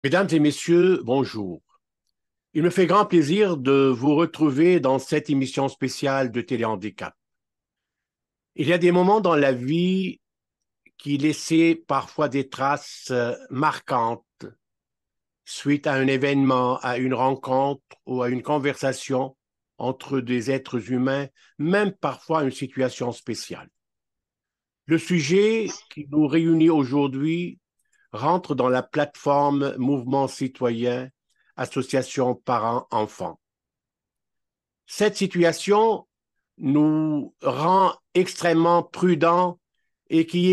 Mesdames et messieurs, bonjour. Il me fait grand plaisir de vous retrouver dans cette émission spéciale de Téléhandicap. Il y a des moments dans la vie qui laissaient parfois des traces marquantes suite à un événement, à une rencontre ou à une conversation entre des êtres humains, même parfois une situation spéciale. Le sujet qui nous réunit aujourd'hui rentre dans la plateforme Mouvement citoyen, Association parents-enfants. Cette situation nous rend extrêmement prudents et qui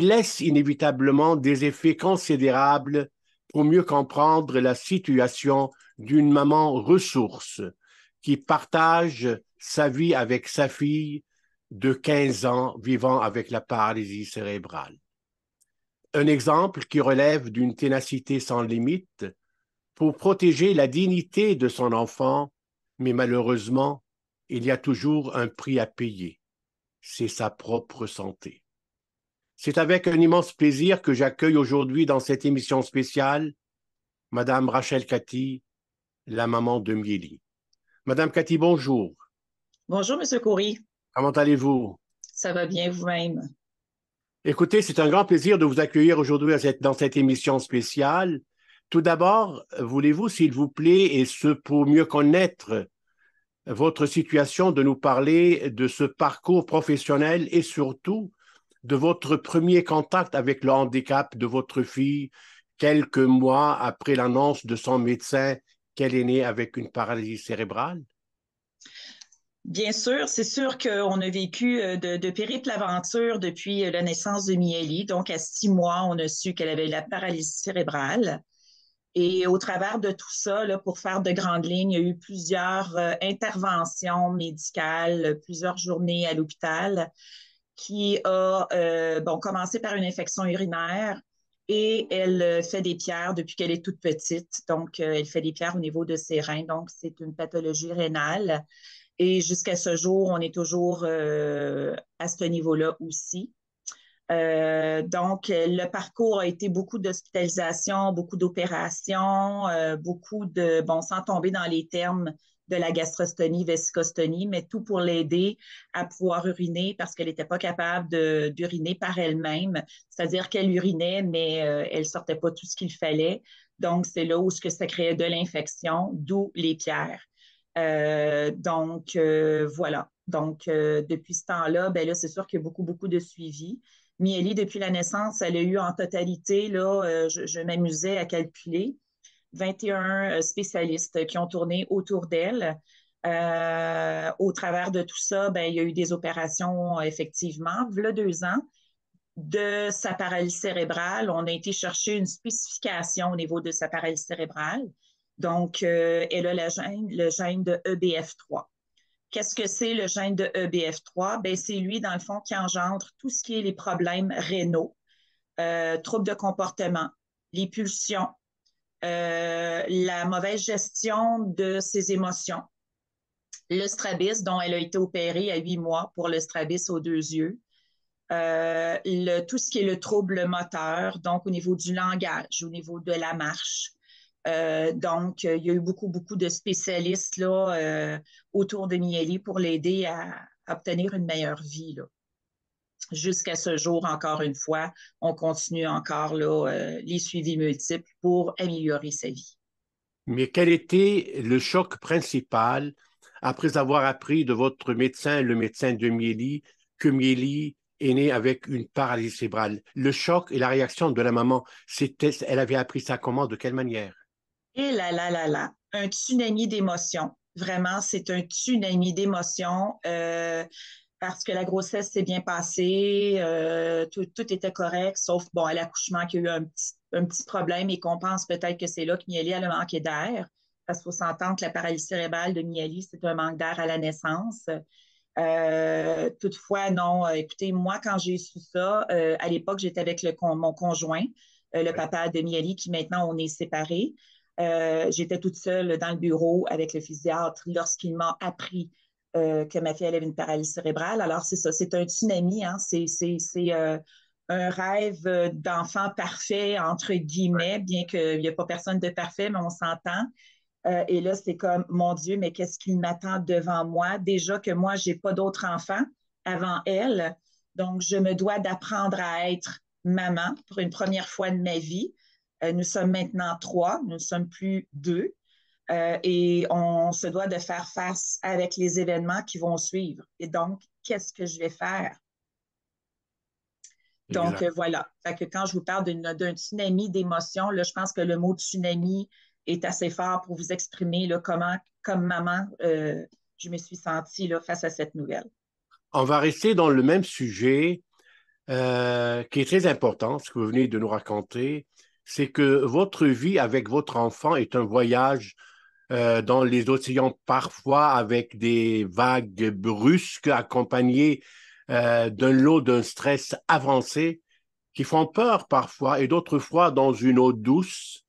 laisse inévitablement des effets considérables pour mieux comprendre la situation d'une maman ressource qui partage sa vie avec sa fille de 15 ans vivant avec la paralysie cérébrale. Un exemple qui relève d'une ténacité sans limite pour protéger la dignité de son enfant, mais malheureusement, il y a toujours un prix à payer. C'est sa propre santé. C'est avec un immense plaisir que j'accueille aujourd'hui dans cette émission spéciale Madame Rachel Cathy, la maman de Mieli. Madame Cathy, bonjour. Bonjour, Monsieur Coury. Comment allez-vous? Ça va bien vous-même? Écoutez, c'est un grand plaisir de vous accueillir aujourd'hui dans cette émission spéciale. Tout d'abord, voulez-vous, s'il vous plaît, et ce pour mieux connaître votre situation, de nous parler de ce parcours professionnel et surtout de votre premier contact avec le handicap de votre fille quelques mois après l'annonce de son médecin qu'elle est née avec une paralysie cérébrale? Bien sûr, c'est sûr qu'on a vécu de périples aventures depuis la naissance de Mieli. Donc, à 6 mois, on a su qu'elle avait la paralysie cérébrale. Et au travers de tout ça, là, pour faire de grandes lignes, il y a eu plusieurs interventions médicales, plusieurs journées à l'hôpital qui a commencé par une infection urinaire et elle fait des pierres depuis qu'elle est toute petite. Donc, elle fait des pierres au niveau de ses reins. Donc, c'est une pathologie rénale. Et jusqu'à ce jour, on est toujours à ce niveau-là aussi. Donc, le parcours a été beaucoup d'hospitalisation, beaucoup d'opérations, beaucoup de, bon, sans tomber dans les termes de la gastrostonie, vésicostonie, mais tout pour l'aider à pouvoir uriner parce qu'elle n'était pas capable d'uriner par elle-même. C'est-à-dire qu'elle urinait, mais elle ne sortait pas tout ce qu'il fallait. Donc, c'est là où ce que ça créait de l'infection, d'où les pierres. Voilà. Donc, depuis ce temps-là, ben là, c'est sûr qu'il y a beaucoup, beaucoup de suivi. Mieli, depuis la naissance, elle a eu en totalité, là, je m'amusais à calculer, 21 spécialistes qui ont tourné autour d'elle. Au travers de tout ça, ben, il y a eu des opérations, effectivement. Il y a 2 ans, de sa paralysie cérébrale, on a été chercher une spécification au niveau de sa paralysie cérébrale. Donc, elle a le gène de EBF3. Qu'est-ce que c'est le gène de EBF3? Ben, c'est lui, dans le fond, qui engendre tout ce qui est les problèmes rénaux, troubles de comportement, les pulsions, la mauvaise gestion de ses émotions, le strabisme dont elle a été opérée à 8 mois pour le strabisme aux 2 yeux, tout ce qui est le trouble moteur, donc au niveau du langage, au niveau de la marche. Donc, il y a eu beaucoup, beaucoup de spécialistes là, autour de Mieli pour l'aider à obtenir une meilleure vie. Là. Jusqu'à ce jour, encore une fois, on continue encore là, les suivis multiples pour améliorer sa vie. Mais quel était le choc principal après avoir appris de votre médecin, le médecin de Mieli, que Mieli est née avec une paralysie cérébrale? Le choc et la réaction de la maman, elle avait appris ça comment, de quelle manière? Et là, un tsunami d'émotions. Vraiment, c'est un tsunami d'émotions parce que la grossesse s'est bien passée, tout était correct, sauf bon, à l'accouchement qu'il y a eu un petit problème et qu'on pense peut-être que c'est là que Mieli a manqué d'air. Parce qu'il faut s'entendre que la paralysie cérébrale de Mieli, c'est un manque d'air à la naissance. Toutefois, non. Écoutez, moi, quand j'ai su ça, à l'époque, j'étais avec mon conjoint, le Oui. papa de Mieli, qui maintenant, on est séparés. J'étais toute seule dans le bureau avec le physiatre lorsqu'il m'a appris que ma fille elle avait une paralysie cérébrale. Alors, c'est ça, c'est un tsunami. Hein? un rêve d'enfant parfait, entre guillemets, bien qu'il n'y a pas personne de parfait, mais on s'entend. Et là, c'est comme, mon Dieu, mais qu'est-ce qu'il m'attend devant moi? Déjà que moi, je n'ai pas d'autres enfants avant elle. Donc, je me dois d'apprendre à être maman pour une première fois de ma vie. Nous sommes maintenant trois, nous ne sommes plus deux. Et on se doit de faire face avec les événements qui vont suivre. Et donc, qu'est-ce que je vais faire? Donc, Exact. voilà. Fait que quand je vous parle d'un tsunami d'émotions, là, je pense que le mot tsunami est assez fort pour vous exprimer là, comment, comme maman, je me suis sentie là, face à cette nouvelle. On va rester dans le même sujet qui est très important, ce que vous venez de nous raconter, c'est que votre vie avec votre enfant est un voyage dans les océans, parfois avec des vagues brusques accompagnées d'un lot d'un stress avancé qui font peur parfois et d'autres fois dans une eau douce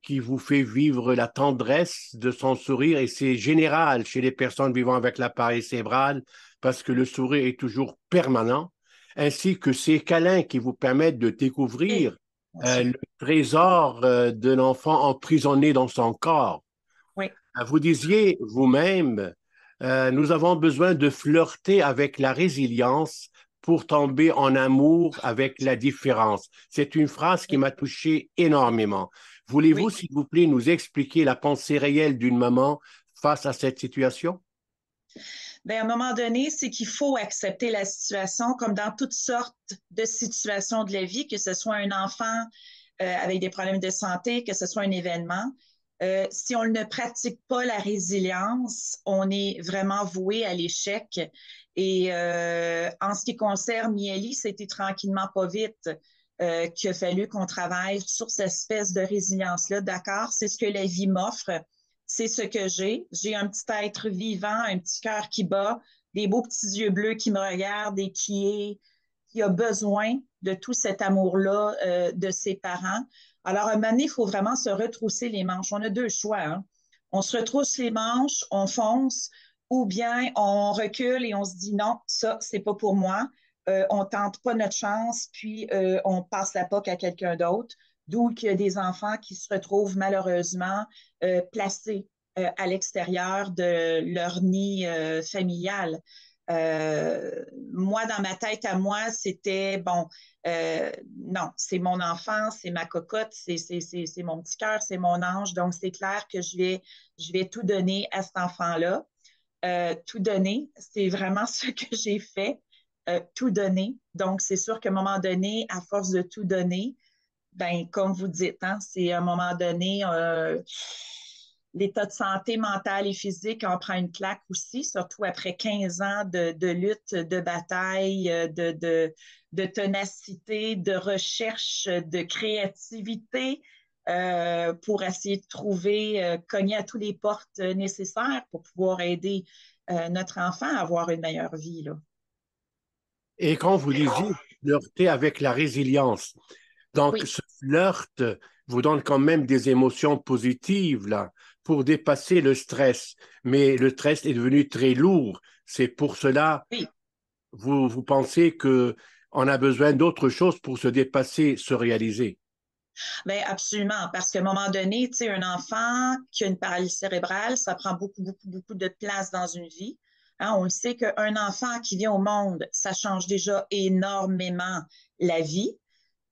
qui vous fait vivre la tendresse de son sourire et c'est général chez les personnes vivant avec l'appareil cérébral parce que le sourire est toujours permanent, ainsi que ces câlins qui vous permettent de Et, découvrir bien sûr. le trésor de l'enfant emprisonné dans son corps. Oui, Vous disiez vous-même, nous avons besoin de flirter avec la résilience pour tomber en amour avec la différence. C'est une phrase qui oui, m'a touché énormément. Voulez-vous, oui. s'il vous plaît, nous expliquer la pensée réelle d'une maman face à cette situation? Bien, à un moment donné, c'est qu'il faut accepter la situation, comme dans toutes sortes de situations de la vie, que ce soit un enfant avec des problèmes de santé, que ce soit un événement. Si on ne pratique pas la résilience, on est vraiment voué à l'échec. Et en ce qui concerne Mieli, c'était tranquillement pas vite qu'il a fallu qu'on travaille sur cette espèce de résilience-là. D'accord, c'est ce que la vie m'offre, c'est ce que j'ai. J'ai un petit être vivant, un petit cœur qui bat, des beaux petits yeux bleus qui me regardent et qui a besoin de tout cet amour-là de ses parents. Alors, à un moment donné, il faut vraiment se retrousser les manches. On a deux choix. Hein. On se retrousse les manches, on fonce, ou bien on recule et on se dit non, ça, c'est pas pour moi. On tente pas notre chance, puis on passe la poque à quelqu'un d'autre. D'où qu'il y a des enfants qui se retrouvent malheureusement placés à l'extérieur de leur nid familial. Moi, dans ma tête à moi, c'était bon, non, c'est mon enfant, c'est ma cocotte, c'est mon petit cœur, c'est mon ange. Donc, c'est clair que je vais tout donner à cet enfant-là. Tout donner, c'est vraiment ce que j'ai fait, tout donner. Donc, c'est sûr qu'à un moment donné, à force de tout donner, ben, comme vous dites, hein, c'est à un moment donné, l'état de santé mentale et physique en prend une claque aussi, surtout après 15 ans de lutte, de bataille, de ténacité, de recherche, de créativité pour essayer de trouver, cogner à toutes les portes nécessaires pour pouvoir aider notre enfant à avoir une meilleure vie. Là. Et quand vous disiez flirter avec la résilience, donc Oui, ce flirt vous donne quand même des émotions positives là pour dépasser le stress, mais le stress est devenu très lourd. C'est pour cela oui. vous pensez que on a besoin d'autre chose pour se dépasser, se réaliser. Bien, absolument, parce qu'à un moment donné, tu sais, un enfant qui a une paralysie cérébrale, ça prend beaucoup, beaucoup, beaucoup de place dans une vie. Hein, on le sait qu'un enfant qui vient au monde, ça change déjà énormément la vie.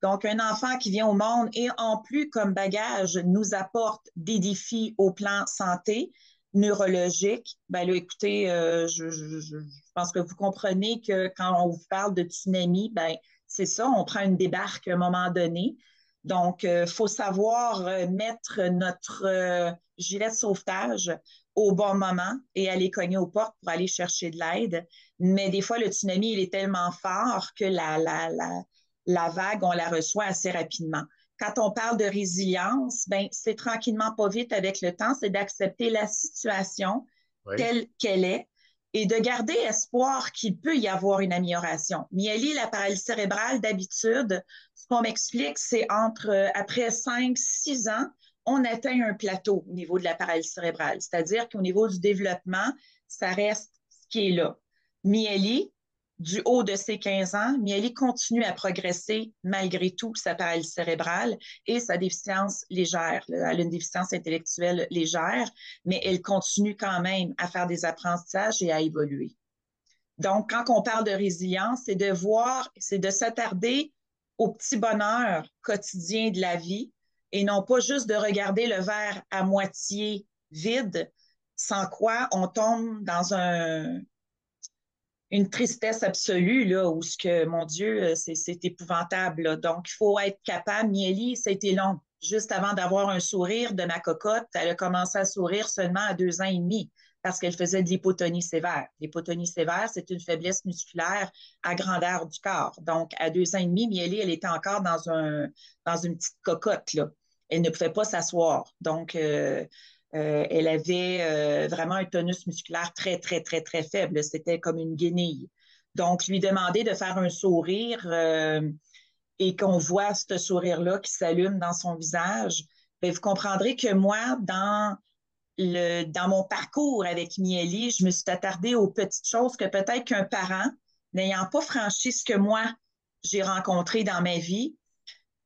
Donc, un enfant qui vient au monde et en plus, comme bagage, nous apporte des défis au plan santé, neurologique. Ben là, écoutez, je pense que vous comprenez que quand on vous parle de tsunami, ben c'est ça, on prend une débarque à un moment donné. Donc, il faut savoir mettre notre gilet de sauvetage au bon moment et aller cogner aux portes pour aller chercher de l'aide. Mais des fois, le tsunami, il est tellement fort que la vague, on la reçoit assez rapidement. Quand on parle de résilience, ben, c'est tranquillement pas vite avec le temps, c'est d'accepter la situation Oui. telle qu'elle est et de garder espoir qu'il peut y avoir une amélioration. Mieli, la paralysie cérébrale, d'habitude, ce qu'on m'explique, c'est entre après 5, 6 ans, on atteint un plateau au niveau de la paralysie cérébrale. C'est-à-dire qu'au niveau du développement, ça reste ce qui est là. Mieli, du haut de ses 15 ans, Mieli continue à progresser malgré tout sa paralysie cérébrale et sa déficience légère. Elle a une déficience intellectuelle légère, mais elle continue quand même à faire des apprentissages et à évoluer. Donc, quand on parle de résilience, c'est de voir, c'est de s'attarder au petit bonheur quotidien de la vie et non pas juste de regarder le verre à moitié vide, sans quoi on tombe dans une tristesse absolue, là, où ce que, mon Dieu, c'est épouvantable. Là. Donc, il faut être capable. Mieli, ça a été long. Juste avant d'avoir un sourire de ma cocotte, elle a commencé à sourire seulement à 2 ans et demi parce qu'elle faisait de l'hypotonie sévère. L'hypotonie sévère, c'est une faiblesse musculaire à grandeur du corps. Donc, à 2 ans et demi, Mieli, elle était encore dans une petite cocotte, là. Elle ne pouvait pas s'asseoir. Donc, elle avait vraiment un tonus musculaire très, très, très, très faible. C'était comme une guenille. Donc, lui demander de faire un sourire et qu'on voit ce sourire-là qui s'allume dans son visage, bien, vous comprendrez que moi, dans mon parcours avec Mieli, je me suis attardée aux petites choses que peut-être qu'un parent, n'ayant pas franchi ce que moi, j'ai rencontré dans ma vie,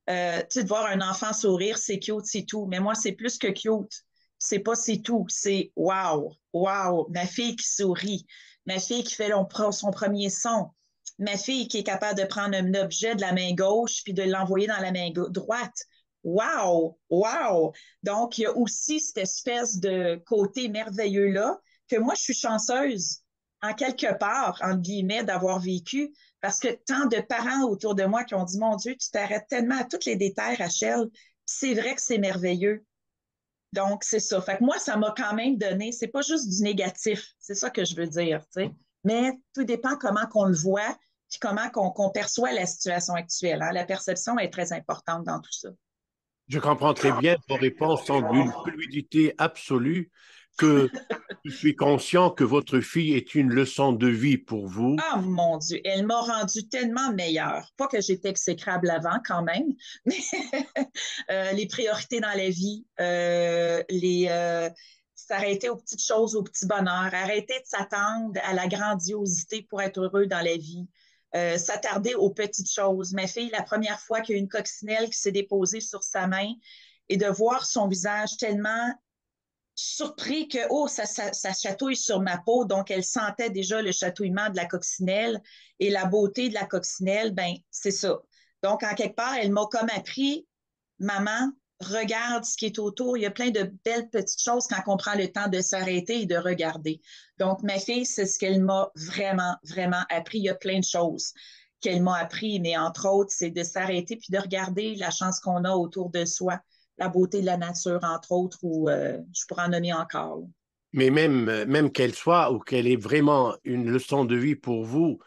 tu sais, de voir un enfant sourire, c'est cute, c'est tout. Mais moi, c'est plus que cute. C'est pas c'est tout. C'est wow, wow. Ma fille qui sourit. Ma fille qui fait son premier son. Ma fille qui est capable de prendre un objet de la main gauche puis de l'envoyer dans la main droite. Wow, wow. Donc, il y a aussi cette espèce de côté merveilleux-là que moi, je suis chanceuse, en quelque part, entre guillemets, d'avoir vécu parce que tant de parents autour de moi qui ont dit, mon Dieu, tu t'arrêtes tellement à tous les détails, Rachel. C'est vrai que c'est merveilleux. Donc, c'est ça. Fait que moi, ça m'a quand même donné, c'est pas juste du négatif, c'est ça que je veux dire, tu sais. Mais tout dépend comment qu'on le voit, puis comment qu'on perçoit la situation actuelle. Hein. La perception est très importante dans tout ça. Je comprends très bien vos réponses sont d'une fluidité absolue que je suis conscient que votre fille est une leçon de vie pour vous. Ah, mon Dieu, elle m'a rendue tellement meilleure. Pas que j'étais exécrable avant, quand même, mais les priorités dans la vie, s'arrêter aux petites choses, aux petits bonheurs, arrêter de s'attendre à la grandiosité pour être heureux dans la vie, s'attarder aux petites choses. Ma fille, la première fois qu'il y a eu une coccinelle qui s'est déposée sur sa main et de voir son visage tellement surpris que, oh, ça chatouille sur ma peau. Donc, elle sentait déjà le chatouillement de la coccinelle et la beauté de la coccinelle, ben, c'est ça. Donc, en quelque part, elle m'a comme appris, maman, regarde ce qui est autour. Il y a plein de belles petites choses quand on prend le temps de s'arrêter et de regarder. Donc, ma fille, c'est ce qu'elle m'a vraiment, vraiment appris. Il y a plein de choses qu'elle m'a appris, mais entre autres, c'est de s'arrêter puis de regarder la chance qu'on a autour de soi, la beauté de la nature, entre autres, ou je pourrais en nommer encore. Mais même qu'elle soit ou qu'elle est vraiment une leçon de vie pour vous,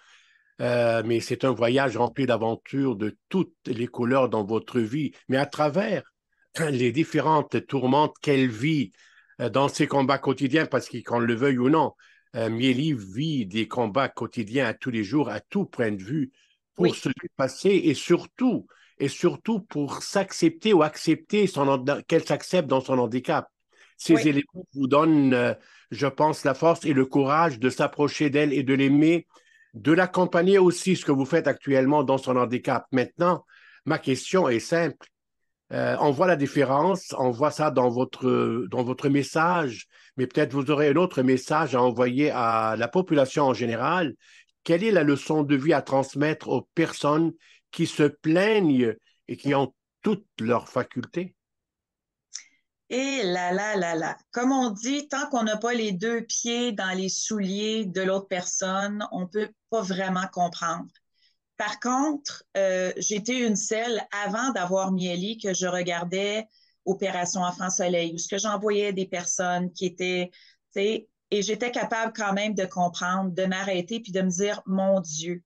mais c'est un voyage rempli d'aventures de toutes les couleurs dans votre vie, mais à travers les différentes tourmentes qu'elle vit dans ses combats quotidiens, parce qu'on le veuille ou non, Mieli vit des combats quotidiens à tous les jours, à tout point de vue, pour Oui, se dépasser et surtout pour s'accepter ou accepter qu'elle s'accepte dans son handicap. Ces oui, éléments vous donnent, je pense, la force et le courage de s'approcher d'elle et de l'aimer, de l'accompagner aussi, ce que vous faites actuellement dans son handicap. Maintenant, ma question est simple. On voit la différence, on voit ça dans votre message, mais peut-être vous aurez un autre message à envoyer à la population en général. Quelle est la leçon de vie à transmettre aux personnes qui se plaignent et qui ont toutes leurs facultés? et là. Comme on dit, tant qu'on n'a pas les deux pieds dans les souliers de l'autre personne, on ne peut pas vraiment comprendre. Par contre, j'étais une selle avant d'avoir Mieli que je regardais Opération Enfant Soleil, où ce que j'envoyais des personnes qui étaient, tu sais, et j'étais capable quand même de comprendre, de m'arrêter puis de me dire, mon Dieu.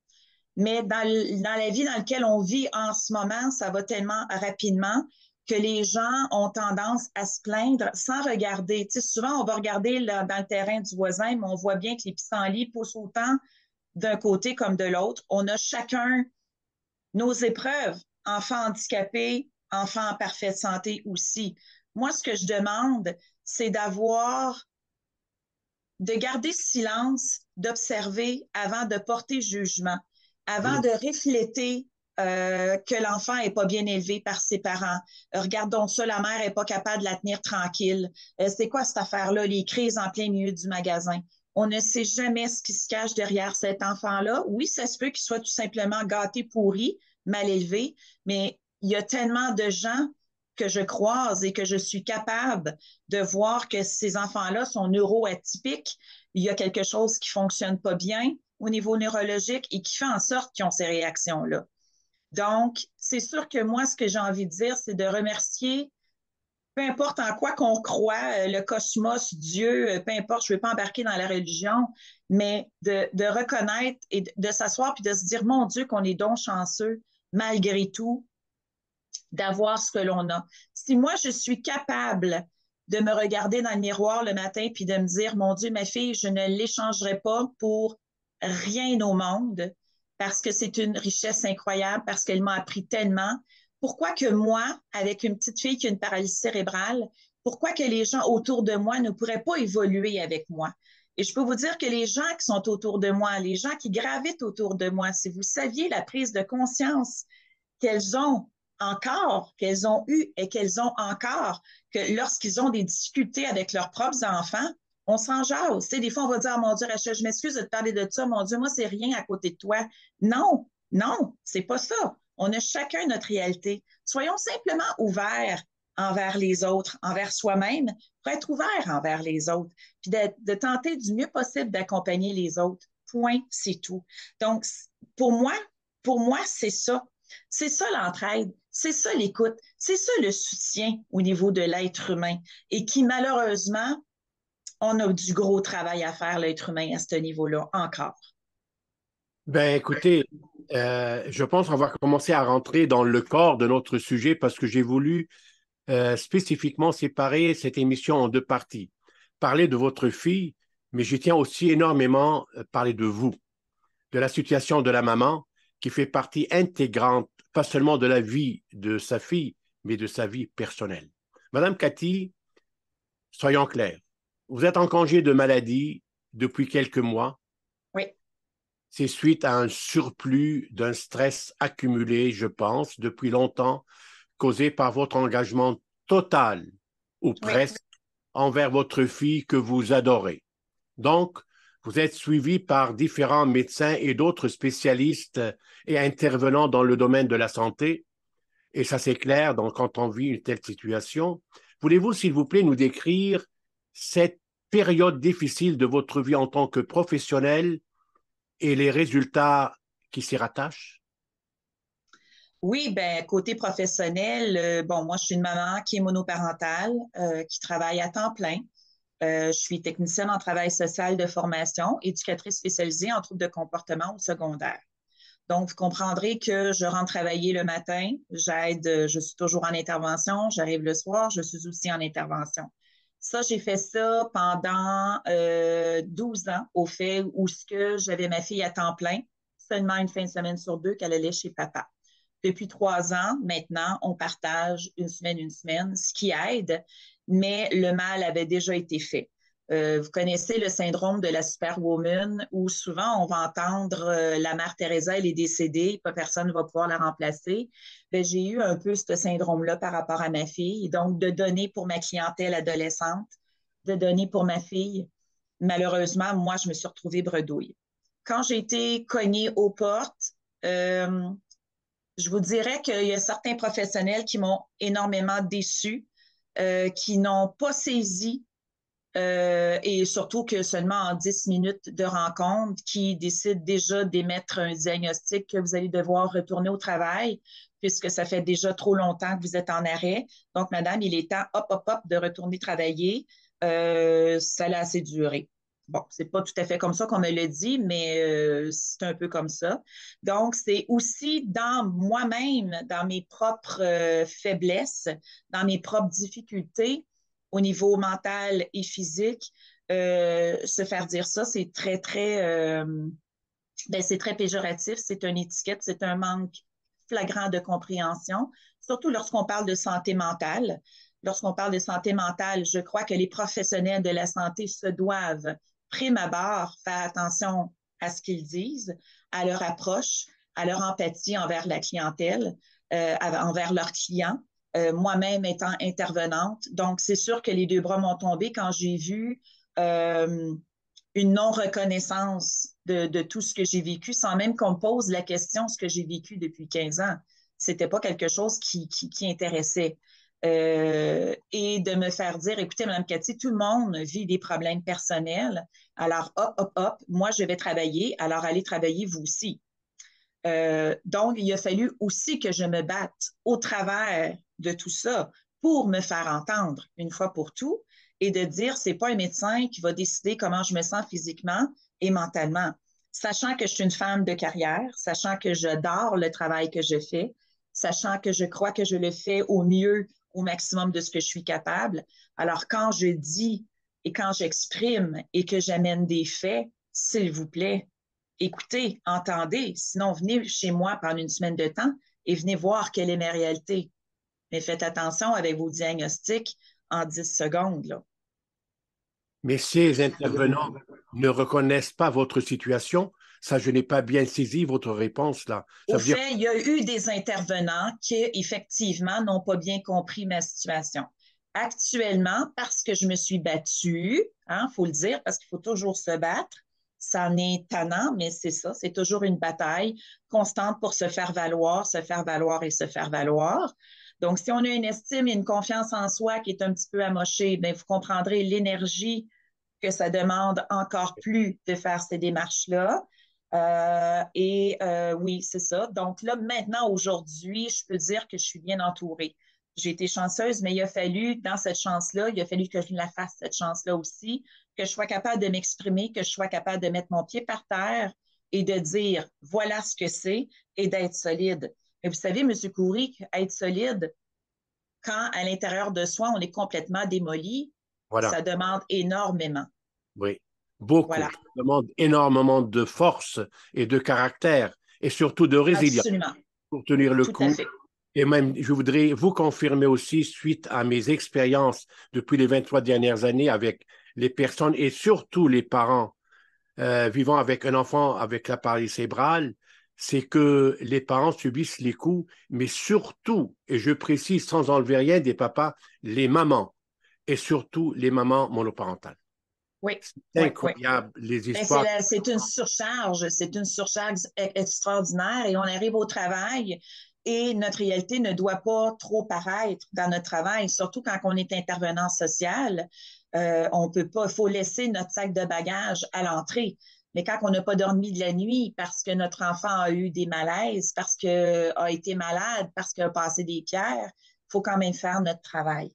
Mais dans la vie dans laquelle on vit en ce moment, ça va tellement rapidement que les gens ont tendance à se plaindre sans regarder. Tu sais, souvent, on va regarder là, dans le terrain du voisin, mais on voit bien que les pissenlits poussent autant d'un côté comme de l'autre. On a chacun nos épreuves, enfants handicapés, enfants en parfaite santé aussi. Moi, ce que je demande, c'est d'avoir de garder silence, d'observer avant de porter jugement, avant Mhm. de refléter que l'enfant n'est pas bien élevé par ses parents. Regardons ça, la mère n'est pas capable de la tenir tranquille. C'est quoi cette affaire-là, les crises en plein milieu du magasin? On ne sait jamais ce qui se cache derrière cet enfant-là. Oui, ça se peut qu'il soit tout simplement gâté, pourri, mal élevé, mais il y a tellement de gens que je croise et que je suis capable de voir que ces enfants-là sont neuroatypiques. Il y a quelque chose qui ne fonctionne pas bien au niveau neurologique et qui fait en sorte qu'ils ont ces réactions-là. Donc, c'est sûr que moi, ce que j'ai envie de dire, c'est de remercier, peu importe en quoi qu'on croit, le cosmos, Dieu, peu importe, je ne veux pas embarquer dans la religion, mais de reconnaître et de s'asseoir puis de se dire, mon Dieu, qu'on est donc chanceux, malgré tout, d'avoir ce que l'on a. Si moi, je suis capable de me regarder dans le miroir le matin puis de me dire, mon Dieu, ma fille, je ne l'échangerai pas pour rien au monde parce que c'est une richesse incroyable, parce qu'elle m'a appris tellement. Pourquoi que moi, avec une petite fille qui a une paralysie cérébrale, pourquoi que les gens autour de moi ne pourraient pas évoluer avec moi? Et je peux vous dire que les gens qui sont autour de moi, les gens qui gravitent autour de moi, si vous saviez la prise de conscience qu'elles ont encore, qu'elles ont eu et qu'elles ont encore, que lorsqu'ils ont des difficultés avec leurs propres enfants, on s'en jase. Tu sais, des fois, on va dire, oh, mon Dieu, Rachel, je m'excuse de te parler de ça. Mon Dieu, moi, c'est rien à côté de toi. Non, non, c'est pas ça. On a chacun notre réalité. Soyons simplement ouverts envers les autres, envers soi-même, pour être ouverts envers les autres, puis de tenter du mieux possible d'accompagner les autres. Point, c'est tout. Donc, pour moi, pour moi, c'est ça. C'est ça l'entraide, c'est ça l'écoute, c'est ça le soutien au niveau de l'être humain et qui malheureusement, on a du gros travail à faire, l'être humain, à ce niveau-là, encore. Ben, écoutez, je pense qu'on va commencer à rentrer dans le corps de notre sujet parce que j'ai voulu spécifiquement séparer cette émission en deux parties. Parler de votre fille, mais je tiens aussi énormément à parler de vous, de la situation de la maman qui fait partie intégrante, pas seulement de la vie de sa fille, mais de sa vie personnelle. Madame Cathy, soyons clairs, vous êtes en congé de maladie depuis quelques mois. Oui, C'est suite à un surplus d'un stress accumulé, je pense, depuis longtemps, causé par votre engagement total, ou oui, presque, envers votre fille que vous adorez. Donc, vous êtes suivi par différents médecins et d'autres spécialistes et intervenants dans le domaine de la santé. Et ça, c'est clair donc, quand on vit une telle situation. Voulez-vous, s'il vous plaît, nous décrire cette période difficile de votre vie en tant que professionnel et les résultats qui s'y rattachent? oui, ben côté professionnel, bon, moi, je suis une maman qui est monoparentale, qui travaille à temps plein. Je suis technicienne en travail social de formation, éducatrice spécialisée en troubles de comportement au secondaire. Donc, vous comprendrez que je rentre travailler le matin, j'aide, je suis toujours en intervention, j'arrive le soir, je suis aussi en intervention. Ça, j'ai fait ça pendant 12 ans, au fait où ce que j'avais ma fille à temps plein, seulement une fin de semaine sur deux qu'elle allait chez papa. Depuis 3 ans, maintenant, on partage une semaine, ce qui aide, mais le mal avait déjà été fait. Vous connaissez le syndrome de la superwoman où souvent on va entendre la mère Teresa, elle est décédée, pas personne ne va pouvoir la remplacer. Ben, j'ai eu un peu ce syndrome-là par rapport à ma fille. Donc, de donner pour ma clientèle adolescente, de donner pour ma fille, malheureusement, moi, je me suis retrouvée bredouille. Quand j'ai été cognée aux portes, euh, je vous dirais qu'il y a certains professionnels qui m'ont énormément déçue, qui n'ont pas saisi et surtout que seulement en 10 minutes de rencontre, qui décident déjà d'émettre un diagnostic que vous allez devoir retourner au travail puisque ça fait déjà trop longtemps que vous êtes en arrêt. Donc, madame, il est temps, hop, hop, hop, de retourner travailler. Ça l'a assez duré. Bon, c'est pas tout à fait comme ça qu'on me l'a dit, mais c'est un peu comme ça. Donc, c'est aussi dans moi-même, dans mes propres faiblesses, dans mes propres difficultés, au niveau mental et physique, se faire dire ça, c'est c'est très péjoratif, c'est une étiquette, c'est un manque flagrant de compréhension, surtout lorsqu'on parle de santé mentale. Lorsqu'on parle de santé mentale, je crois que les professionnels de la santé se doivent prime abord, faire attention à ce qu'ils disent, à leur approche, à leur empathie envers la clientèle, envers leurs clients, moi-même étant intervenante. Donc, c'est sûr que les deux bras m'ont tombé quand j'ai vu une non-reconnaissance de tout ce que j'ai vécu sans même qu'on me pose la question ce que j'ai vécu depuis 15 ans. C'était pas quelque chose qui intéressait. Et de me faire dire, écoutez, Mme Cathy, tout le monde vit des problèmes personnels. Alors, hop, hop, hop, moi, je vais travailler. Alors, allez travailler vous aussi. Donc, il a fallu aussi que je me batte au travers de tout ça pour me faire entendre une fois pour tout et de dire, c'est pas un médecin qui va décider comment je me sens physiquement et mentalement. Sachant que je suis une femme de carrière, sachant que j'adore le travail que je fais, sachant que je crois que je le fais au mieux, au maximum de ce que je suis capable. Alors, quand je dis et quand j'exprime et que j'amène des faits, s'il vous plaît, écoutez, entendez, sinon venez chez moi pendant une semaine de temps et venez voir quelle est ma réalité. Mais faites attention avec vos diagnostics en 10 secondes. Là. Mais ces intervenants ne reconnaissent pas votre situation. Ça, je n'ai pas bien saisi votre réponse là. Ça Au veut dire, fait, il y a eu des intervenants qui, effectivement, n'ont pas bien compris ma situation. Actuellement, parce que je me suis battue, il faut le dire, parce qu'il faut toujours se battre, ça en est tannant, mais c'est ça, c'est toujours une bataille constante pour se faire valoir et se faire valoir. Donc, si on a une estime et une confiance en soi qui est un petit peu amochée, bien, vous comprendrez l'énergie que ça demande encore plus de faire ces démarches-là. Oui, c'est ça. Donc là, maintenant, aujourd'hui, je peux dire que je suis bien entourée. J'ai été chanceuse, mais il a fallu, dans cette chance-là, il a fallu que je la fasse, cette chance-là aussi, que je sois capable de m'exprimer, que je sois capable de mettre mon pied par terre et de dire, voilà ce que c'est et d'être solide. Mais vous savez, M. Coury, être solide, quand à l'intérieur de soi, on est complètement démoli, voilà, ça demande énormément. oui, beaucoup. Voilà, Ça demande énormément de force et de caractère et surtout de résilience absolument, pour tenir le tout à coup. fait. Et même, je voudrais vous confirmer aussi, suite à mes expériences depuis les 23 dernières années avec les personnes et surtout les parents vivant avec un enfant avec la paralysie cérébrale, c'est que les parents subissent les coups, mais surtout, et je précise sans enlever rien des papas, les mamans, et surtout les mamans monoparentales. Oui, C'est oui, oui. incroyable les Ben, histoires. c'est une surcharge extraordinaire et on arrive au travail et notre réalité ne doit pas trop paraître dans notre travail, surtout quand on est intervenant social. On peut pas, il faut laisser notre sac de bagages à l'entrée. Mais quand on n'a pas dormi de la nuit parce que notre enfant a eu des malaises, parce qu'il a été malade, parce qu'il a passé des pierres, il faut quand même faire notre travail.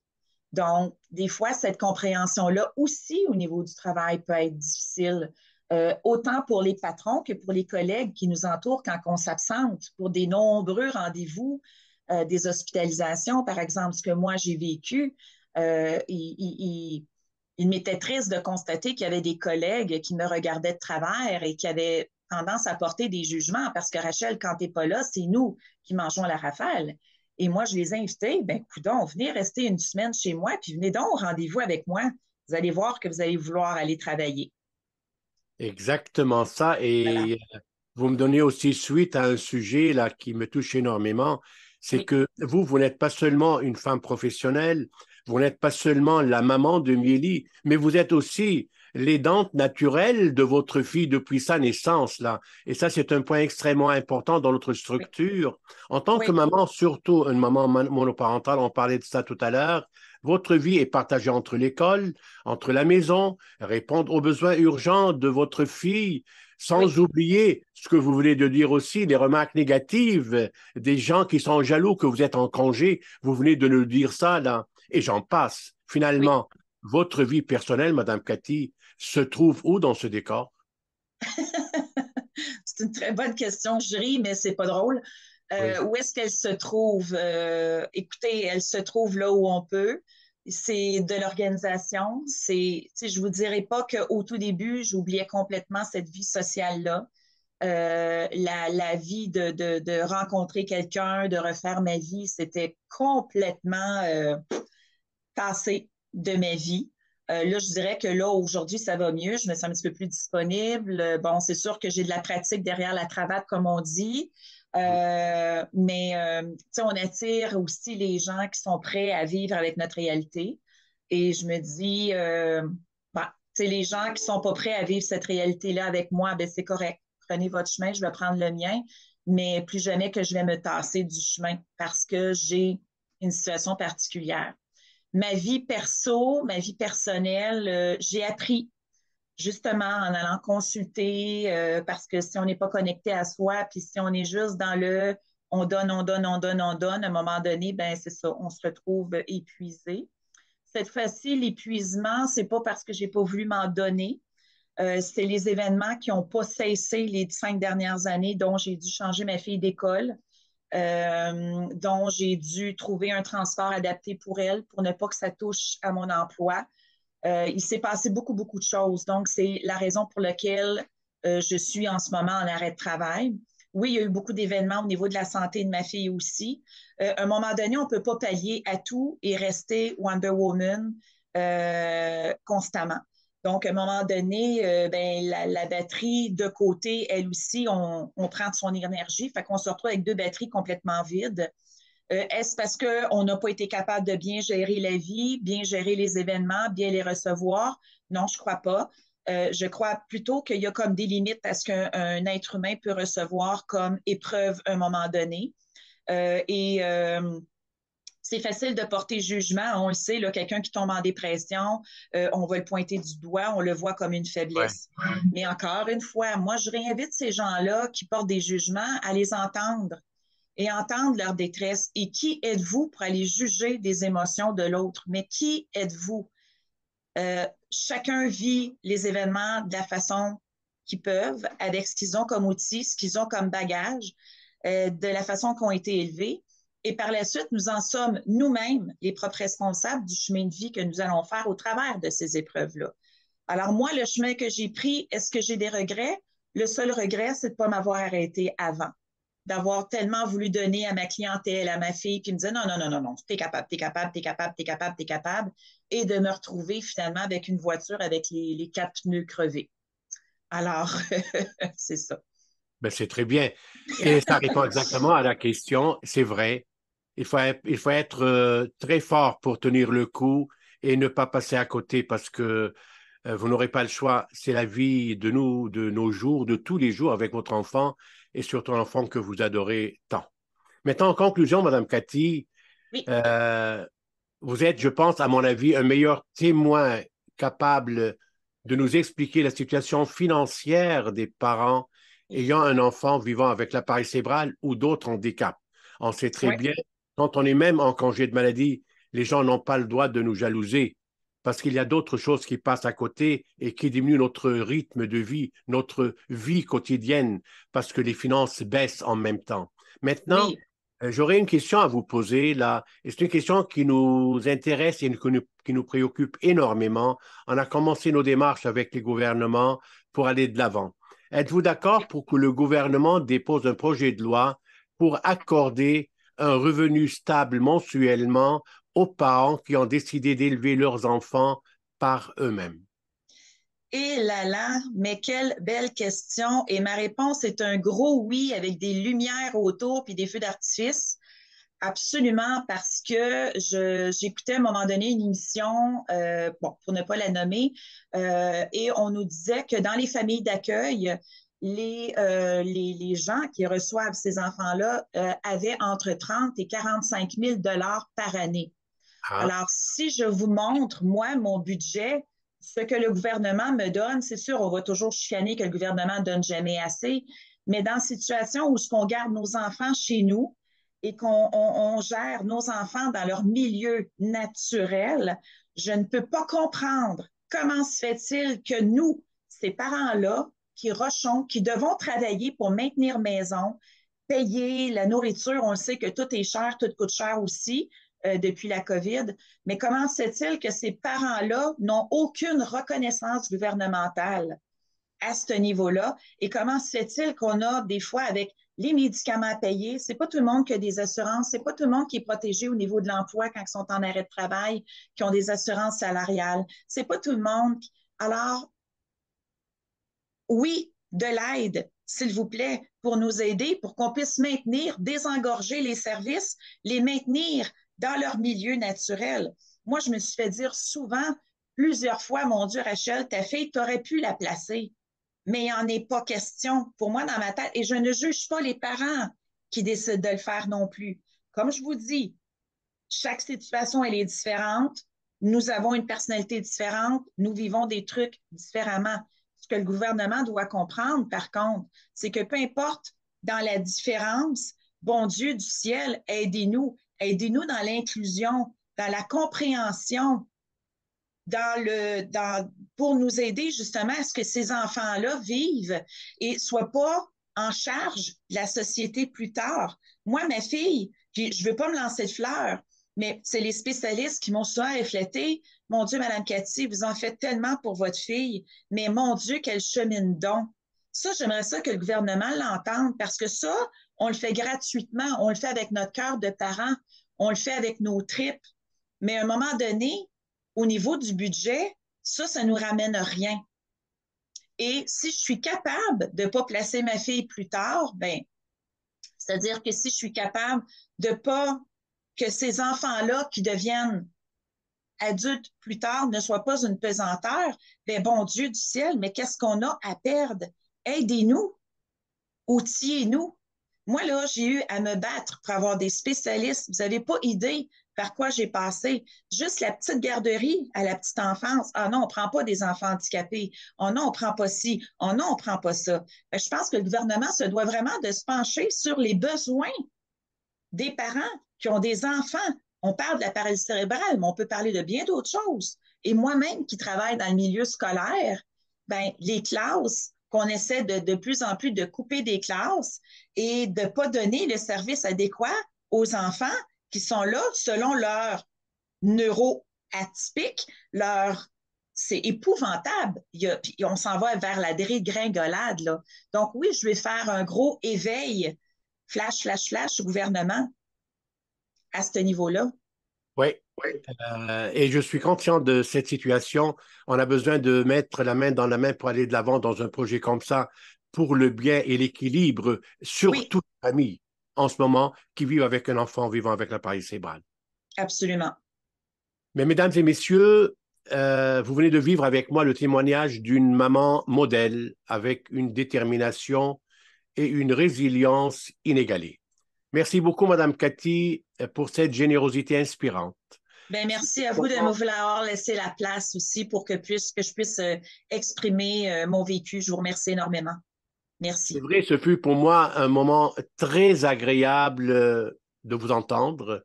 Donc, des fois, cette compréhension-là aussi au niveau du travail peut être difficile, autant pour les patrons que pour les collègues qui nous entourent quand on s'absente pour des nombreux rendez-vous, des hospitalisations, par exemple, ce que moi j'ai vécu. Il m'était triste de constater qu'il y avait des collègues qui me regardaient de travers et qui avaient tendance à porter des jugements parce que Rachel, quand tu n'es pas là, c'est nous qui mangeons la rafale. Et moi, je les ai invités, ben, coudonc, venez rester une semaine chez moi, puis venez donc au rendez-vous avec moi. Vous allez voir que vous allez vouloir aller travailler. Exactement ça. Voilà. Et vous me donnez aussi suite à un sujet là qui me touche énormément, c'est Oui, que vous n'êtes pas seulement une femme professionnelle, vous n'êtes pas seulement la maman de Mieli, mais vous êtes aussi l'aidante naturelle de votre fille depuis sa naissance là. Et ça, c'est un point extrêmement important dans notre oui, structure. En tant que oui, maman, surtout une maman monoparentale, on parlait de ça tout à l'heure. Votre vie est partagée entre l'école, entre la maison, répondre aux besoins urgents de votre fille, sans oui. oublier ce que vous venez de dire aussi, les remarques négatives des gens qui sont jaloux que vous êtes en congé. Vous venez de nous dire ça, là, et j'en passe. Oui. Finalement, votre vie personnelle, Madame Cathy, se trouve où dans ce décor? C'est une très bonne question. Je ris, mais c'est pas drôle. Oui, Où est-ce qu'elle se trouve? Écoutez, elle se trouve là où on peut. C'est de l'organisation. Je vous dirais pas qu'au tout début, j'oubliais complètement cette vie sociale-là. La vie de rencontrer quelqu'un, de refaire ma vie, c'était complètement cassé de ma vie. Là, je dirais que là, aujourd'hui, ça va mieux. Je me sens un petit peu plus disponible. Bon, c'est sûr que j'ai de la pratique derrière la cravate, comme on dit. Mais tu sais, on attire aussi les gens qui sont prêts à vivre avec notre réalité. Et je me dis, bah, tu sais, les gens qui sont pas prêts à vivre cette réalité-là avec moi, ben c'est correct. Prenez votre chemin, je vais prendre le mien. Mais plus jamais que je vais me tasser du chemin parce que j'ai une situation particulière. Ma vie perso, ma vie personnelle, j'ai appris justement en allant consulter parce que si on n'est pas connecté à soi, puis si on est juste dans le on donne, on donne, on donne, on donne, à un moment donné, ben c'est ça, on se retrouve épuisé. Cette fois-ci, l'épuisement, c'est pas parce que j'ai pas voulu m'en donner. C'est les événements qui n'ont pas cessé les 5 dernières années, dont j'ai dû changer ma fille d'école, dont j'ai dû trouver un transport adapté pour elle pour ne pas que ça touche à mon emploi. Il s'est passé beaucoup, beaucoup de choses. Donc, c'est la raison pour laquelle je suis en ce moment en arrêt de travail. Oui, il y a eu beaucoup d'événements au niveau de la santé de ma fille aussi. À un moment donné, on ne peut pas pallier à tout et rester Wonder Woman constamment. Donc, à un moment donné, ben, la batterie de côté, elle aussi, on prend de son énergie. Fait qu'on se retrouve avec 2 batteries complètement vides. Est-ce parce qu'on n'a pas été capable de bien gérer la vie, bien gérer les événements, bien les recevoir? Non, je ne crois pas. Je crois plutôt qu'il y a comme des limites à ce qu'un être humain peut recevoir comme épreuve à un moment donné. Et c'est facile de porter jugement, on le sait, là, quelqu'un qui tombe en dépression, on va le pointer du doigt, on le voit comme une Ouais. faiblesse. Mais encore une fois, moi, je réinvite ces gens-là qui portent des jugements à les entendre et entendre leur détresse. Et qui êtes-vous pour aller juger des émotions de l'autre? Mais qui êtes-vous? Chacun vit les événements de la façon qu'ils peuvent, avec ce qu'ils ont comme outils, ce qu'ils ont comme bagage, de la façon qu'ils ont été élevés. Et par la suite, nous en sommes nous-mêmes les propres responsables du chemin de vie que nous allons faire au travers de ces épreuves-là. Alors moi, le chemin que j'ai pris, est-ce que j'ai des regrets? Le seul regret, c'est de ne pas m'avoir arrêté avant, d'avoir tellement voulu donner à ma clientèle, à ma fille, qui me disait non, non, non, non, non, t'es capable, t'es capable, t'es capable, t'es capable, t'es capable, et de me retrouver finalement avec une voiture avec les 4 pneus crevés. Alors, c'est ça. Ben, c'est très bien. Et ça répond exactement à la question. C'est vrai. Il faut être très fort pour tenir le coup et ne pas passer à côté parce que vous n'aurez pas le choix. C'est la vie de nous, de nos jours, de tous les jours avec votre enfant et surtout l'enfant que vous adorez tant. Maintenant, en conclusion, Madame Cathy, Oui, euh, vous êtes, je pense, à mon avis, un meilleur témoin capable de nous expliquer la situation financière des parents ayant un enfant vivant avec l'appareil cérébral ou d'autres handicaps. On sait très oui, bien, quand on est même en congé de maladie, les gens n'ont pas le droit de nous jalouser parce qu'il y a d'autres choses qui passent à côté et qui diminuent notre rythme de vie, notre vie quotidienne, parce que les finances baissent en même temps. Maintenant, oui. j'aurais une question à vous poser là, et c'est une question qui nous intéresse et qui nous préoccupe énormément. On a commencé nos démarches avec les gouvernements pour aller de l'avant. Êtes-vous d'accord pour que le gouvernement dépose un projet de loi pour accorder un revenu stable mensuellement aux parents qui ont décidé d'élever leurs enfants par eux-mêmes? Et là là, mais quelle belle question. Et ma réponse est un gros oui avec des lumières autour puis des feux d'artifice. Absolument, parce que j'écoutais à un moment donné une émission, bon, pour ne pas la nommer, et on nous disait que dans les familles d'accueil, les gens qui reçoivent ces enfants-là avaient entre 30 et 45 000 par année. Ah, Alors, si je vous montre, moi, mon budget, ce que le gouvernement me donne, c'est sûr, on va toujours chicaner que le gouvernement ne donne jamais assez, mais dans la situation où ce qu'on garde nos enfants chez nous et qu'on gère nos enfants dans leur milieu naturel, je ne peux pas comprendre comment se fait-il que nous, ces parents-là, qui rushons, qui devons travailler pour maintenir maison, payer la nourriture, on sait que tout est cher, tout coûte cher aussi, depuis la COVID. Mais comment se fait-il que ces parents-là n'ont aucune reconnaissance gouvernementale à ce niveau-là? Et comment se fait-il qu'on a des fois avec les médicaments à payer. C'est pas tout le monde qui a des assurances. C'est pas tout le monde qui est protégé au niveau de l'emploi quand ils sont en arrêt de travail, qui ont des assurances salariales. C'est pas tout le monde. Alors, oui, de l'aide, s'il vous plaît, pour nous aider, pour qu'on puisse maintenir, désengorger les services, les maintenir dans leur milieu naturel. Moi, je me suis fait dire souvent, plusieurs fois, mon Dieu, Rachel, ta fille, tu aurais pu la placer, mais il n'en est pas question pour moi dans ma tête. Et je ne juge pas les parents qui décident de le faire non plus. Comme je vous dis, chaque situation, elle est différente. Nous avons une personnalité différente. Nous vivons des trucs différemment. Ce que le gouvernement doit comprendre, par contre, c'est que peu importe dans la différence, bon Dieu du ciel, aidez-nous. Aidez-nous dans l'inclusion, dans la compréhension, pour nous aider justement à ce que ces enfants-là vivent et ne soient pas en charge de la société plus tard. Moi, ma fille, puis je ne veux pas me lancer de fleurs, mais c'est les spécialistes qui m'ont souvent reflété. Mon Dieu, Madame Cathy, vous en faites tellement pour votre fille, mais mon Dieu, quel chemine donc. Ça, j'aimerais ça que le gouvernement l'entende parce que ça, on le fait gratuitement, on le fait avec notre cœur de parents, on le fait avec nos tripes. Mais à un moment donné, au niveau du budget, ça ne nous ramène à rien. Et si je suis capable de ne pas placer ma fille plus tard, ben, c'est-à-dire que si je suis capable de pas que ces enfants-là qui deviennent adultes plus tard ne soient pas une pesanteur, ben bon Dieu du ciel, mais qu'est-ce qu'on a à perdre? Aidez-nous, outillez-nous. Moi, là, j'ai eu à me battre pour avoir des spécialistes. Vous n'avez pas idée par quoi j'ai passé. Juste la petite garderie à la petite enfance. Ah non, on ne prend pas des enfants handicapés. Oh non, on ne prend pas ci. Oh non, on ne prend pas ça. Ben, je pense que le gouvernement se doit vraiment de se pencher sur les besoins des parents qui ont des enfants. On parle de la paralysie cérébrale, mais on peut parler de bien d'autres choses. Et moi-même qui travaille dans le milieu scolaire, ben, les classes, qu'on essaie de plus en plus de couper des classes et de ne pas donner le service adéquat aux enfants qui sont là selon leur neuro-atypique, leur c'est épouvantable. On s'en va vers la dégringolade, là. Donc, oui, je vais faire un gros éveil, flash, flash, flash au gouvernement à ce niveau-là. Oui, et je suis conscient de cette situation. On a besoin de mettre la main dans la main pour aller de l'avant dans un projet comme ça, pour le bien et l'équilibre, Oui, surtout les familles en ce moment qui vivent avec un enfant vivant avec la paralysie cérébrale. absolument. Mais mesdames et messieurs, vous venez de vivre avec moi le témoignage d'une maman modèle avec une détermination et une résilience inégalée. Merci beaucoup, Madame Cathy, pour cette générosité inspirante. Ben, merci à vous de me vouloir laisser la place aussi pour que je puisse exprimer mon vécu. Je vous remercie énormément. C'est Merci. vrai, ce fut pour moi un moment très agréable de vous entendre.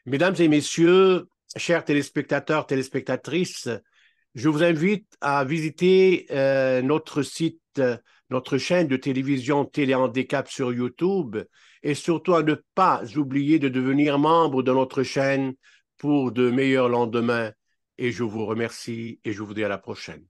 Mesdames et messieurs, chers téléspectateurs, téléspectatrices, je vous invite à visiter notre site, notre chaîne de télévision Téléhandicap sur YouTube et surtout à ne pas oublier de devenir membre de notre chaîne pour de meilleurs lendemains. Et je vous remercie et je vous dis à la prochaine.